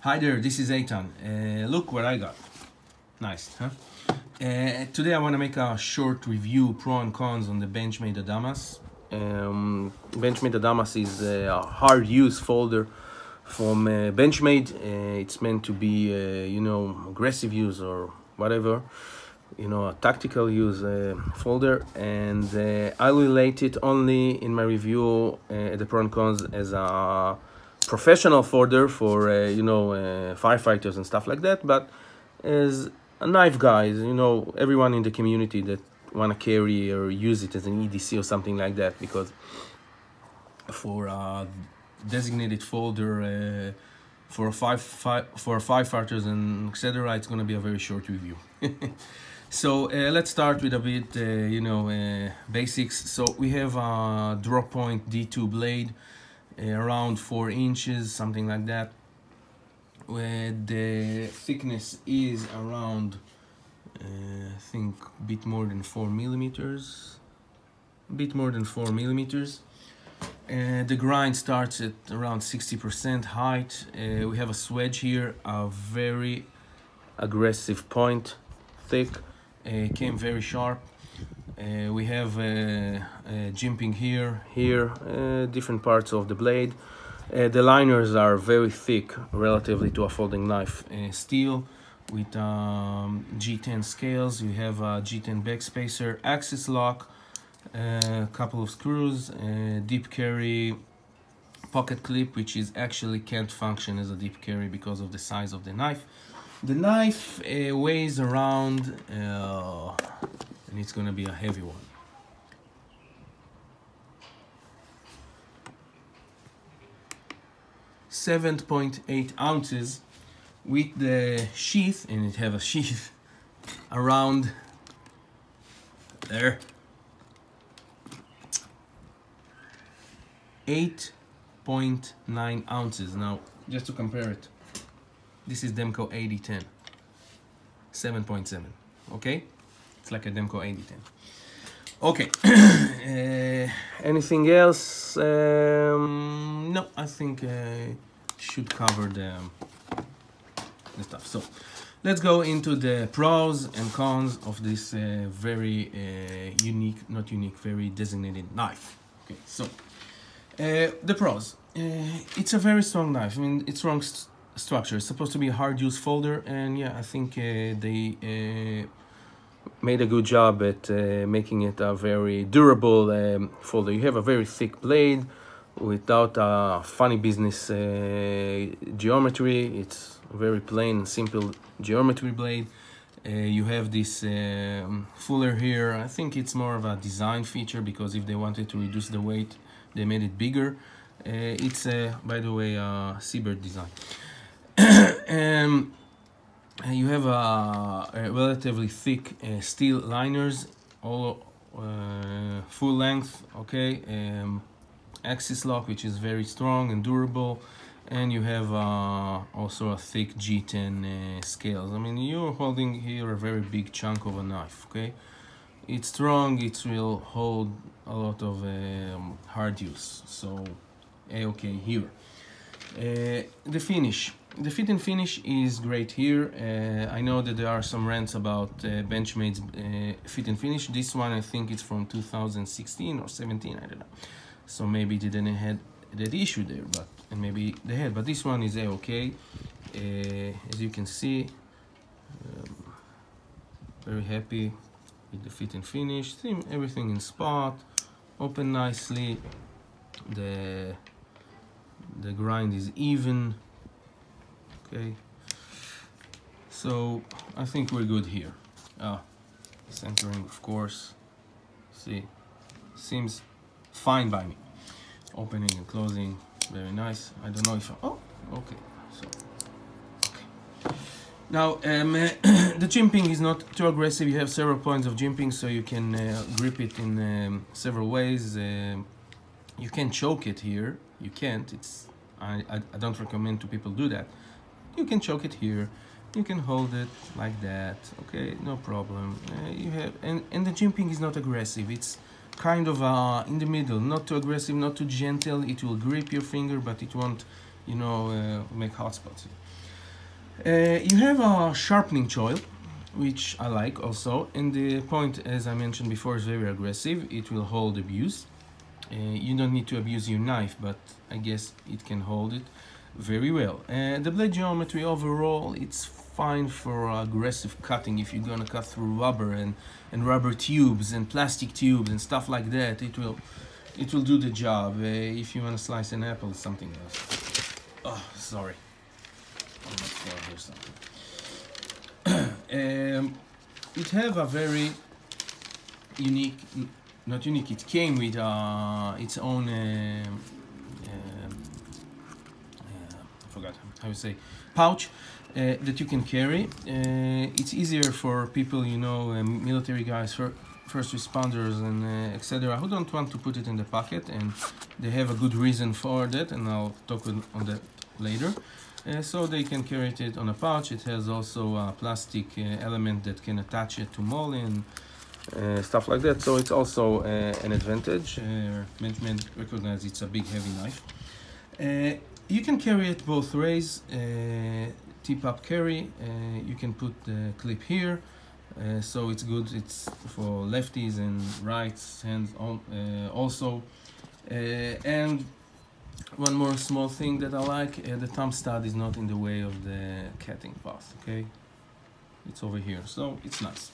Hi there, this is Eitan. Look what I got. Nice, huh? Today I want to make a short review, pro and cons on the Benchmade Adamas. Benchmade Adamas is a hard use folder from Benchmade. It's meant to be, aggressive use or whatever, a tactical use folder. And I'll relate it only in my review the pro and cons as a professional folder for firefighters and stuff like that, but as a knife guys, everyone in the community that want to carry or use it as an EDC or something like that, because for a designated folder for firefighters and etc., it's going to be a very short review. So let's start with a bit basics. So we have a drop point D2 blade, around 4 inches, something like that, where the thickness is around I think a bit more than 4 millimeters. The grind starts at around 60% height. We have a swedge here, a very aggressive point, thick, came very sharp. We have jimping here, different parts of the blade. The liners are very thick relatively to a folding knife. Steel with G10 scales. We have a G10 backspacer, axis lock, a couple of screws, deep carry pocket clip, which is actually can't function as a deep carry because of the size of the knife. The knife weighs around and it's gonna be a heavy one. .8 ounces with the sheath, and it have a sheath around there. 8.9 ounces. Now, just to compare it, this is Demco 8010, 7.7. Okay, it's like a Demco 8010. Okay. Anything else? No, I think should cover the stuff. So let's go into the pros and cons of this very very designated knife. Okay, so the pros. It's a very strong knife. I mean, it's strong structure. It's supposed to be a hard use folder, and yeah, I think they made a good job at making it a very durable folder. You have a very thick blade without a funny business geometry. It's a very plain and simple geometry blade. You have this fuller here. I think it's more of a design feature, because if they wanted to reduce the weight, they made it bigger. It's by the way, a Seabird design. You have a relatively thick steel liners, all full length, okay. Axis lock, which is very strong and durable, and you have also a thick G10 scales. I mean, you're holding here a very big chunk of a knife, okay. It's strong, it will hold a lot of hard use, so okay here. The finish. The fit and finish is great here. I know that there are some rants about Benchmade's fit and finish. This one, I think it's from 2016 or 17, I don't know. So maybe they didn't have that issue there, and maybe they had. But this one is okay. As you can see, very happy with the fit and finish. Everything in spot, open nicely. The grind is even. Okay, so I think we're good here. Centering, of course. See, seems fine by me. Opening and closing, very nice. I don't know if okay. So okay. Now the jimping is not too aggressive. You have several points of jimping, so you can grip it in several ways. You can choke it here. You can't. I don't recommend to people do that. You can choke it here, you can hold it like that, okay, no problem. You have and the jimping is not aggressive. It's kind of in the middle, not too aggressive, not too gentle. It will grip your finger, but it won't you know, make hot spots. You have a sharpening choil, which I like also, and the point, as I mentioned before, is very aggressive. It will hold abuse. You don't need to abuse your knife, but I guess it can hold it very well. The blade geometry overall, it's fine for aggressive cutting. If you're gonna cut through rubber and rubber tubes and plastic tubes and stuff like that, it will do the job. If you wanna slice an apple, it's something else. Oh, sorry. Something. It have a very unique, not unique, it came with its own I forgot how you say, pouch that you can carry. It's easier for people, you know, military guys, first responders and etc., who don't want to put it in the pocket, and they have a good reason for that, and I'll talk on that later. So they can carry it on a pouch. It has also a plastic element that can attach it to mold and stuff like that. So it's also an advantage. Benchmade recognize it's a big heavy knife. You can carry it both ways. Tip-up carry. You can put the clip here. So it's good. It's for lefties and rights hands on, also. And one more small thing that I like, the thumb stud is not in the way of the cutting path, okay? It's over here, so it's nice.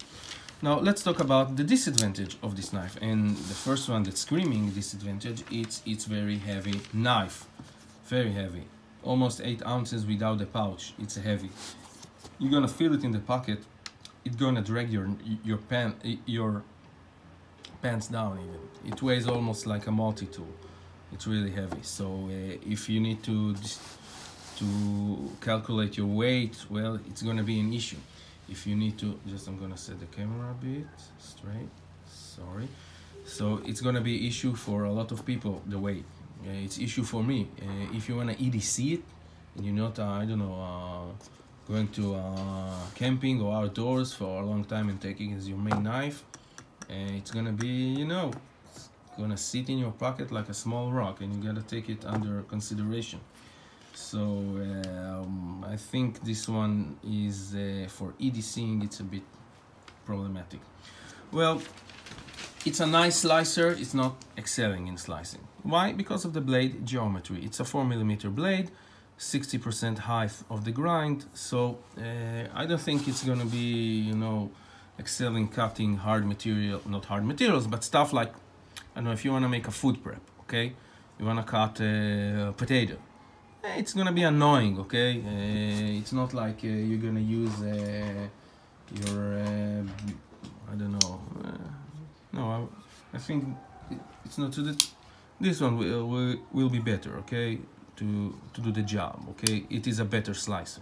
Now let's talk about the disadvantage of this knife, and the first one that's screaming disadvantage, it's very heavy knife, very heavy, almost 8 ounces without the pouch. It's heavy. You're gonna feel it in the pocket. It's gonna drag your pants down even. It weighs almost like a multi-tool. It's really heavy, so if you need to calculate your weight, well, it's gonna be an issue. If you need to, I'm gonna set the camera a bit straight, sorry. So it's gonna be issue for a lot of people, the weight. It's issue for me. If you wanna EDC it, and you're not, I don't know, going to camping or outdoors for a long time and taking it as your main knife, it's gonna be, you know, gonna sit in your pocket like a small rock, and you gotta take it under consideration. So I think this one is for EDCing, it's a bit problematic. Well, it's a nice slicer. It's not excelling in slicing. Why? Because of the blade geometry. It's a 4mm blade, 60% height of the grind, so I don't think it's gonna be, you know, excelling cutting hard material, not hard materials, but stuff like, I don't know, if you want to make a food prep, okay? You want to cut a potato. It's going to be annoying, okay? It's not like you're going to use your, I don't know. No, I think it's not to the... This one will be better, okay? To do the job, okay? It is a better slicer.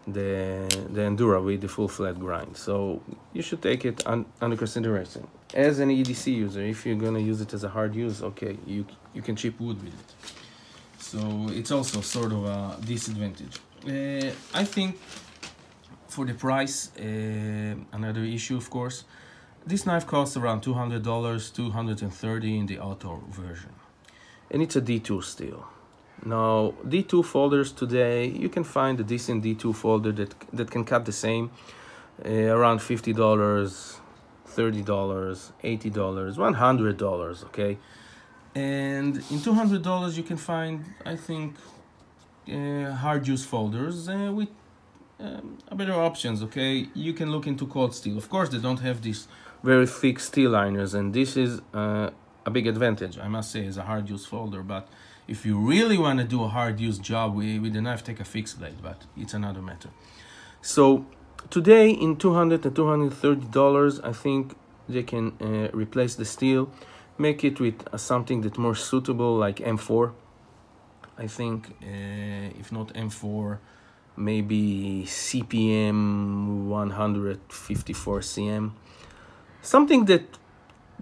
The Endura with the full flat grind, so you should take it under consideration. As an EDC user, if you're gonna use it as a hard use, okay, you can chip wood with it. So it's also sort of a disadvantage. I think for the price, another issue, of course, this knife costs around $200, $230 in the auto version, and it's a D2 steel. Now, D2 folders today, you can find a decent D2 folder that can cut the same, around $50, $30, $80, $100, okay? And in $200 you can find, I think, hard use folders with better options, okay? You can look into cold steel. Of course, they don't have these very thick steel liners, and this is a big advantage, I must say, as a hard use folder. But if you really want to do a hard use job with the knife, take a fixed blade, but it's another matter. So today in $200 to $230, I think they can replace the steel, make it with something that's more suitable, like M4. I think if not M4, maybe CPM 154 cm, something that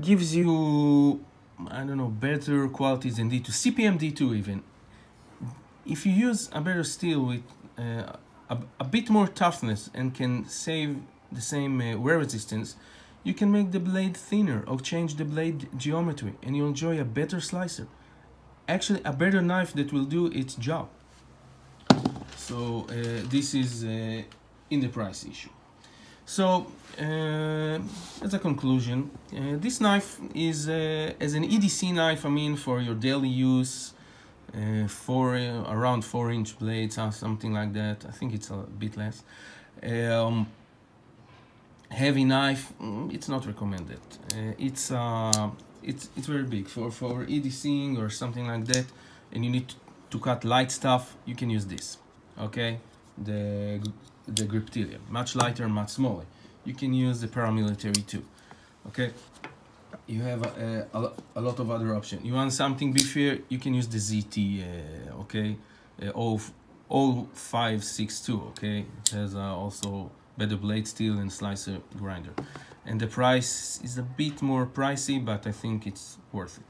gives you, I don't know, better qualities than D2, CPM D2 even. If you use a better steel with a bit more toughness and can save the same wear resistance, you can make the blade thinner or change the blade geometry, and you enjoy a better slicer. Actually, a better knife that will do its job. So this is in the price issue. So as a conclusion, this knife is as an EDC knife, I mean, for your daily use, around 4-inch blades or something like that. I think it's a bit less. Heavy knife, it's not recommended. It's very big for EDCing or something like that, and you need to cut light stuff. You can use this, okay? The Griptilian, much lighter, much smaller. You can use the paramilitary too, okay? You have a lot of other options. You want something beefier, you can use the ZT, okay? 0562, okay? It has also better blade steel and slicer grinder. And the price is a bit more pricey, but I think it's worth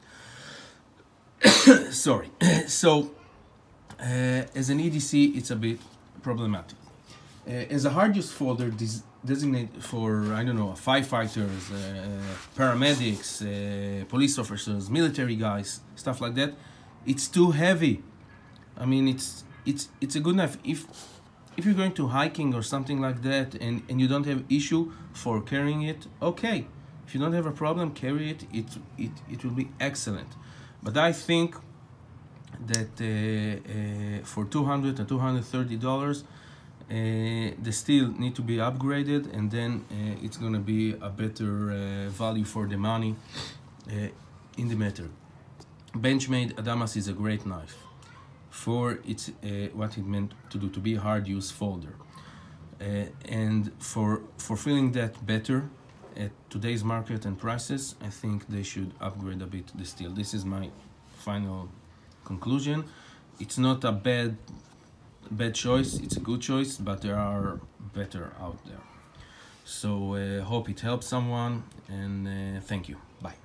it. Sorry. So, as an EDC, it's a bit problematic. As a hard use folder designated for, I don't know, firefighters, paramedics, police officers, military guys, stuff like that, it's too heavy. I mean, it's a good knife if you're going to hiking or something like that, and you don't have issue for carrying it, okay. If you don't have a problem, carry it. It will be excellent. But I think that for $200 to $230, the steel need to be upgraded, and then it's gonna be a better value for the money in the matter. Benchmade Adamas is a great knife for its what it meant to do, to be a hard use folder, and for feeling that better at today's market and prices, I think they should upgrade a bit the steel. This is my final conclusion. It's not a bad choice, it's a good choice, but there are better out there. So hope it helps someone, and thank you. Bye.